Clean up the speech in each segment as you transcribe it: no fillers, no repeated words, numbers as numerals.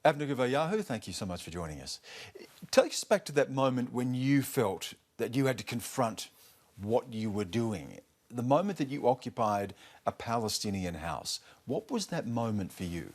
Avner Gavayahu, thank you so much for joining us. Take us back to that moment when you felt that you had to confront what you were doing. The moment that you occupied a Palestinian house. What was that moment for you?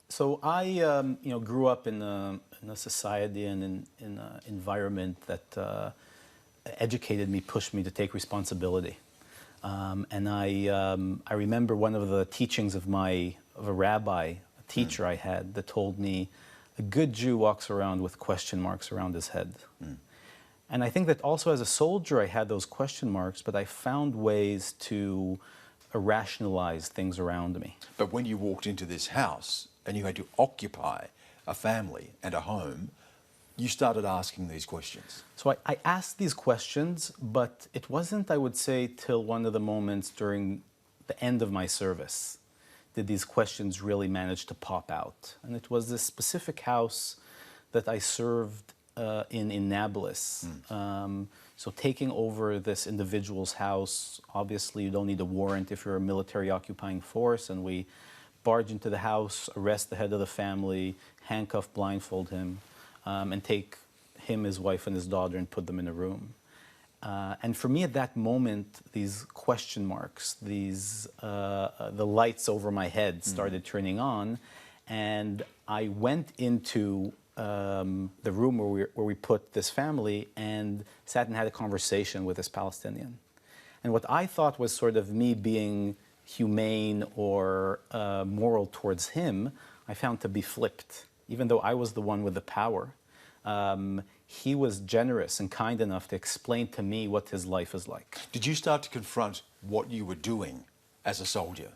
So I grew up in a society and in an environment that educated me, pushed me to take responsibility. And I remember one of the teachings of a rabbi, a teacher I had, that told me, a good Jew walks around with question marks around his head. And I think that also as a soldier I had those question marks, but I found ways to rationalize things around me. But when you walked into this house and you had to occupy a family and a home, you started asking these questions. So I asked these questions, but it wasn't, I would say, till one of the moments during the end of my service did these questions really manage to pop out. And it was this specific house that I served in Nablus. So taking over this individual's house, obviously you don't need a warrant if you're a military occupying force, and we barge into the house, arrest the head of the family, handcuff, blindfold him, and take him, his wife, and his daughter and put them in a room. And for me at that moment, these question marks, the lights over my head started turning on, and I went into the room where we put this family and sat and had a conversation with this Palestinian. And what I thought was sort of me being humane or moral towards him, I found to be flipped. Even though I was the one with the power, he was generous and kind enough to explain to me what his life is like. Did you start to confront what you were doing as a soldier?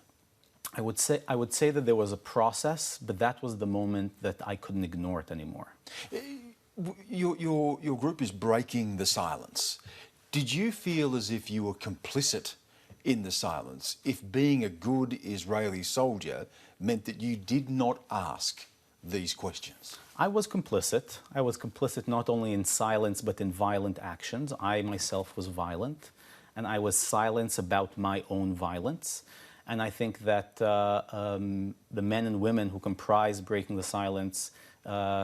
I would say that there was a process, but that was the moment that I couldn't ignore it anymore. Your group is breaking the silence. Did you feel as if you were complicit in the silence, if being a good Israeli soldier meant that you did not ask these questions? I was complicit. I was complicit not only in silence but in violent actions. I myself was violent, and I was silent about my own violence. And I think that the men and women who comprise Breaking the Silence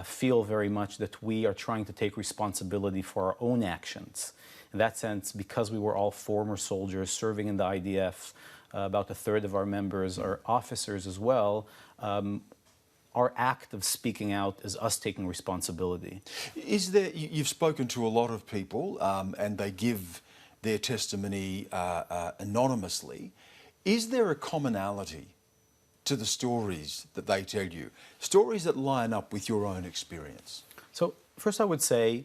feel very much that we are trying to take responsibility for our own actions. In that sense, because we were all former soldiers serving in the IDF, about a third of our members are officers as well, our act of speaking out is us taking responsibility. Is there, you've spoken to a lot of people and they give their testimony anonymously. Is there a commonality to the stories that they tell you? Stories that line up with your own experience? So first I would say,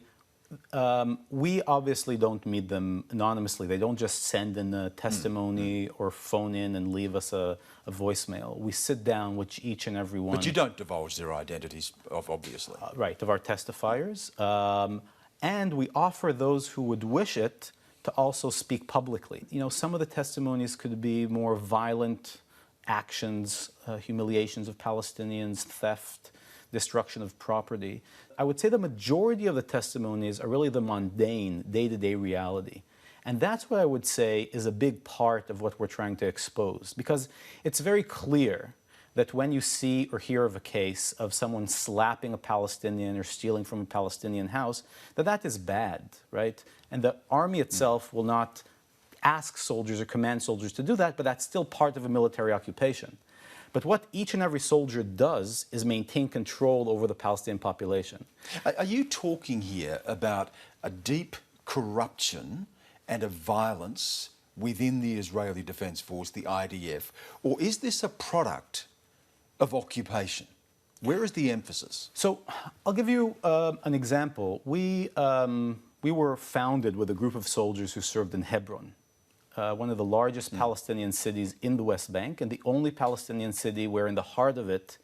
we obviously don't meet them anonymously. They don't just send in a testimony or phone in and leave us a voicemail. We sit down with each and every one. But you don't divulge their identities, obviously. Right, of our testifiers. And we offer those who would wish it to also speak publicly. You know, some of the testimonies could be more violent actions, humiliations of Palestinians, theft, destruction of property. I would say the majority of the testimonies are really the mundane, day-to-day reality. And that's what I would say is a big part of what we're trying to expose. Because it's very clear that when you see or hear of a case of someone slapping a Palestinian or stealing from a Palestinian house, that is bad, right? And the army itself will not ask soldiers or command soldiers to do that, but that's still part of a military occupation. But what each and every soldier does is maintain control over the Palestinian population. Are you talking here about a deep corruption and a violence within the Israeli Defense Force, the IDF, or is this a product of occupation? Where is the emphasis? So I'll give you an example. We were founded with a group of soldiers who served in Hebron, one of the largest Palestinian cities in the West Bank, and the only Palestinian city where in the heart of it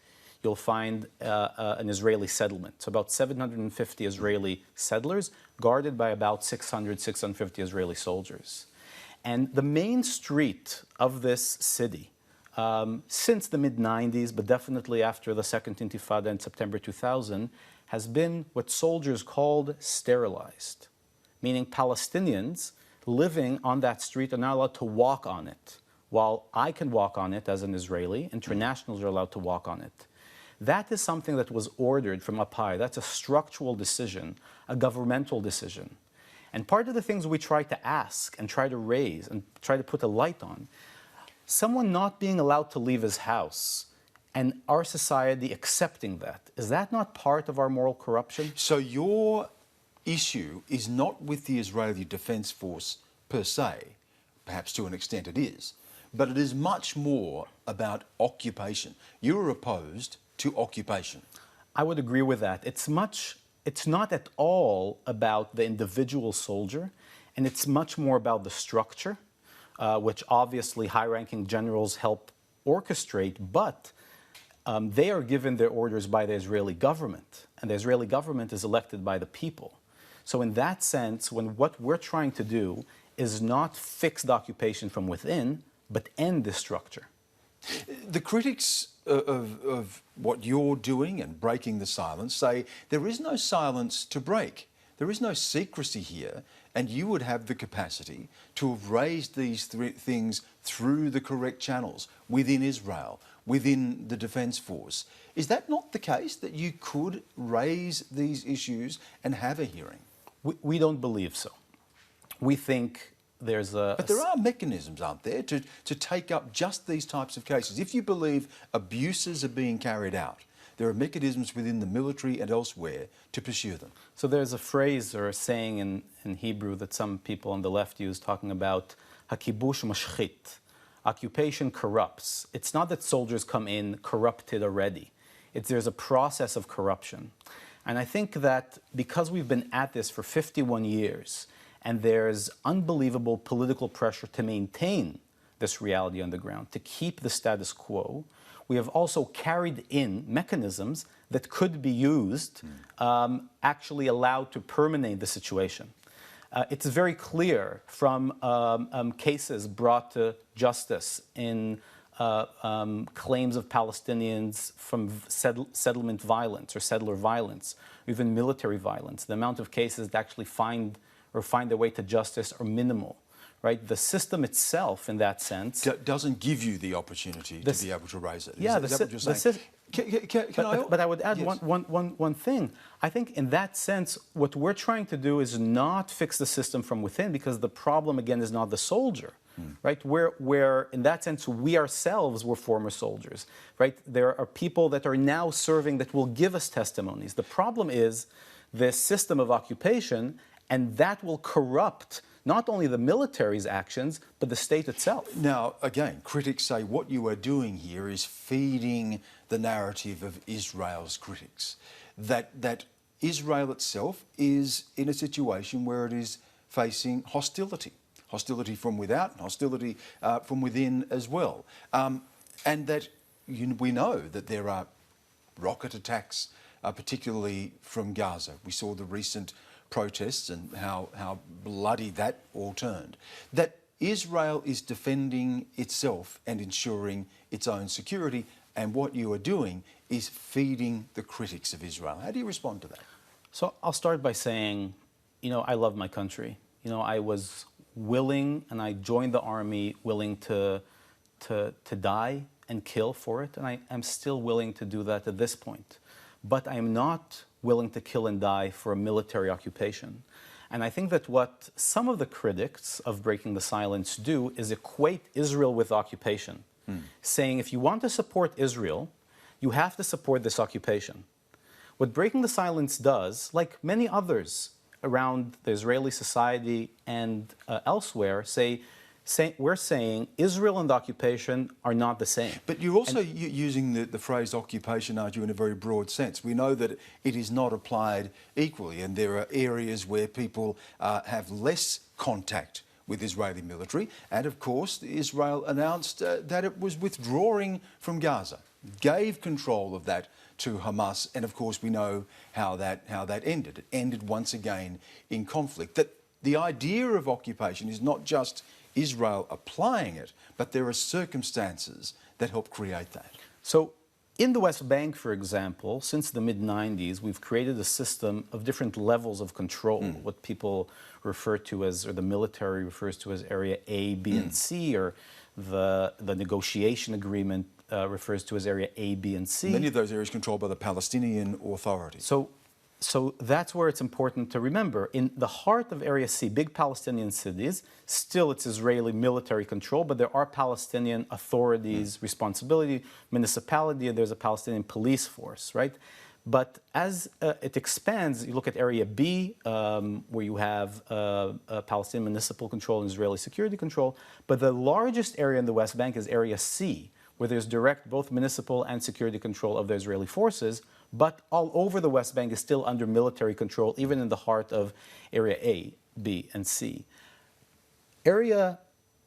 you'll find an Israeli settlement. So about 750 Israeli settlers guarded by about 650 Israeli soldiers. And the main street of this city, since the mid-90s, but definitely after the Second Intifada in September 2000, has been what soldiers called sterilized, meaning Palestinians living on that street are not allowed to walk on it, while I can walk on it as an Israeli, internationals are allowed to walk on it. That is something that was ordered from up high. That's a structural decision, a governmental decision. And part of the things we try to ask and try to raise and try to put a light on, someone not being allowed to leave his house and our society accepting that, is that not part of our moral corruption? So your issue is not with the Israeli Defense Force per se, perhaps to an extent it is, but it is much more about occupation. You are opposed to occupation. I would agree with that. It's not at all about the individual soldier, and it's much more about the structure, which obviously high-ranking generals help orchestrate, but they are given their orders by the Israeli government, and the Israeli government is elected by the people. So in that sense, what we're trying to do is not fix the occupation from within, but end the structure. The critics of what you're doing and breaking the silence say there is no silence to break. There is no secrecy here, and you would have the capacity to have raised these things through the correct channels within Israel, within the Defence Force. Is that not the case, that you could raise these issues and have a hearing? We don't believe so. We think there's a... But there are mechanisms, aren't there, to take up just these types of cases. If you believe abuses are being carried out, there are mechanisms within the military and elsewhere to pursue them. So there's a phrase or a saying in Hebrew that some people on the left use talking about hakibush mashchit. Occupation corrupts. It's not that soldiers come in corrupted already. There's a process of corruption. And I think that because we've been at this for 51 years, and there's unbelievable political pressure to maintain this reality on the ground, to keep the status quo, we have also carried in mechanisms that could be used, actually allowed to permeate the situation. It's very clear from cases brought to justice in claims of Palestinians from settlement violence or settler violence, even military violence. The amount of cases that actually find their way to justice are minimal, right? The system itself, in that sense, doesn't give you the opportunity to be able to raise it. Yeah, is that what you're saying? But I would add one thing. I think in that sense, what we're trying to do is not fix the system from within, because the problem, again, is not the soldier, right? Where in that sense, we ourselves were former soldiers, right? There are people that are now serving that will give us testimonies. The problem is the system of occupation, and that will corrupt not only the military's actions, but the state itself. Now, again, critics say what you are doing here is feeding the narrative of Israel's critics, that Israel itself is in a situation where it is facing hostility from without and hostility from within as well. And that we know that there are rocket attacks, particularly from Gaza. We saw the recent protests and how bloody that all turned. That Israel is defending itself and ensuring its own security, and what you are doing is feeding the critics of Israel. How do you respond to that? So I'll start by saying, I love my country. I was willing, and I joined the army willing to die and kill for it, and I am still willing to do that at this point. But I am not willing to kill and die for a military occupation. And I think that what some of the critics of breaking the silence do is equate Israel with occupation, saying if you want to support Israel, you have to support this occupation. What breaking the silence does, like many others around the Israeli society and elsewhere, we're saying Israel and the occupation are not the same. But you're also using the phrase occupation, aren't you, in a very broad sense. We know that it is not applied equally, and there are areas where people have less contact with Israeli military. And of course, Israel announced that it was withdrawing from Gaza, gave control of that to Hamas, and of course we know how that ended. It ended once again in conflict. That the idea of occupation is not just Israel applying it, but there are circumstances that help create that. So in the West Bank, for example, since the mid-90s, we've created a system of different levels of control, what people refer to as, or the military refers to as Area A, B, and C, or the negotiation agreement refers to as Area A, B, and C. Many of those areas controlled by the Palestinian Authority. So that's where it's important to remember. In the heart of Area C, big Palestinian cities, still it's Israeli military control, but there are Palestinian authorities' responsibility, municipality, and there's a Palestinian police force, right? But as it expands, you look at Area B, where you have Palestinian municipal control and Israeli security control, but the largest area in the West Bank is Area C, where there's direct both municipal and security control of the Israeli forces, but all over the West Bank is still under military control, even in the heart of Area A, B, and C. The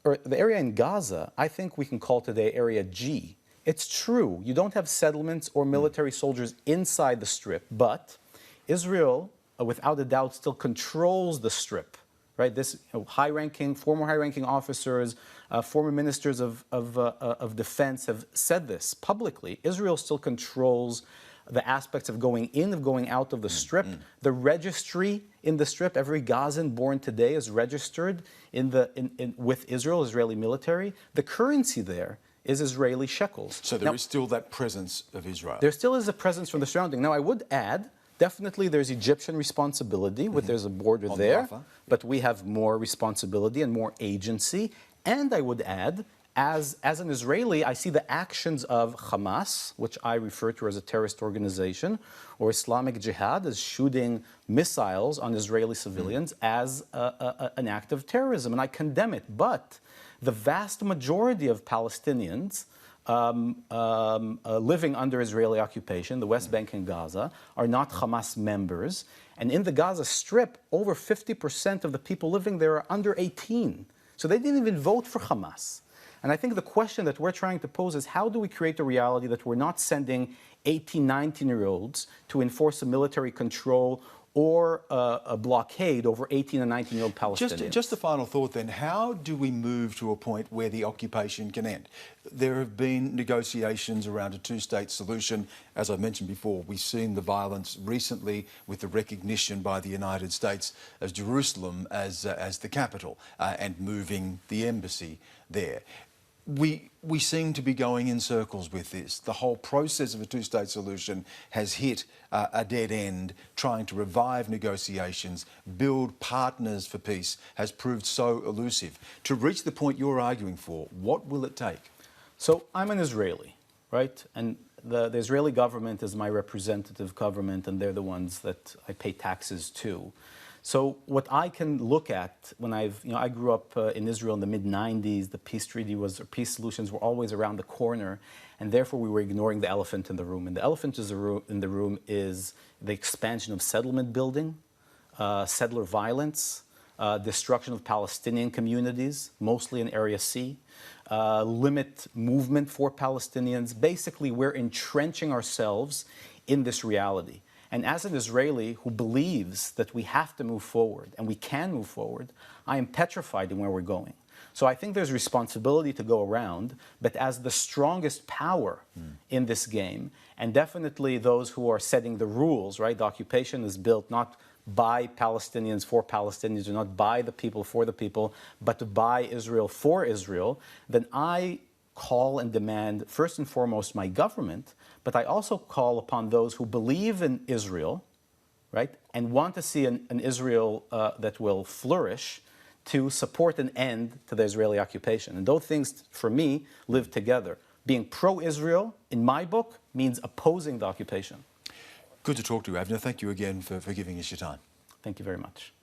area in Gaza, I think we can call today Area G. It's true, you don't have settlements or military soldiers inside the Strip, but Israel, without a doubt, still controls the Strip. Right, this former high-ranking officers, former ministers of defense have said this publicly. Israel still controls the aspects of going in, of going out of the Strip. The registry in the Strip, every Gazan born today is registered with Israel, Israeli military. The currency there is Israeli shekels. So there is still that presence of Israel. There still is a presence from the surrounding. Now, I would add, definitely there's Egyptian responsibility, there's a border there, but we have more responsibility and more agency. And I would add, as an Israeli, I see the actions of Hamas, which I refer to as a terrorist organization, or Islamic Jihad, as shooting missiles on Israeli civilians as an act of terrorism, and I condemn it. But the vast majority of Palestinians living under Israeli occupation, the West Bank and Gaza, are not Hamas members. And in the Gaza Strip, over 50% of the people living there are under 18. So they didn't even vote for Hamas. And I think the question that we're trying to pose is, how do we create a reality that we're not sending 18, 19-year-olds to enforce a military control or a blockade over 18 and 19-year-old Palestinians? Just a final thought then. How do we move to a point where the occupation can end? There have been negotiations around a two-state solution. As I mentioned before, we've seen the violence recently with the recognition by the United States of Jerusalem as the capital and moving the embassy there. We seem to be going in circles with this. The whole process of a two-state solution has hit a dead end. Trying to revive negotiations, build partners for peace, has proved so elusive. To reach the point you're arguing for, what will it take? So I'm an Israeli, right? And the Israeli government is my representative government, and they're the ones that I pay taxes to. So what I can look at when I grew up in Israel in the mid-90s, the peace solutions were always around the corner, and therefore we were ignoring the elephant in the room. And the elephant in the room is the expansion of settlement building, settler violence, destruction of Palestinian communities, mostly in Area C, limit movement for Palestinians. Basically, we're entrenching ourselves in this reality. And as an Israeli who believes that we have to move forward and we can move forward, I am petrified in where we're going. So I think there's responsibility to go around, but as the strongest power in this game, and definitely those who are setting the rules, right? The occupation is built not by Palestinians for Palestinians, or not by the people for the people, but by Israel for Israel, then I call and demand, first and foremost, my government, but I also call upon those who believe in Israel, right, and want to see an Israel that will flourish, to support an end to the Israeli occupation. And those things, for me, live together. Being pro-Israel, in my book, means opposing the occupation. Good to talk to you, Avner. Thank you again for giving us your time. Thank you very much.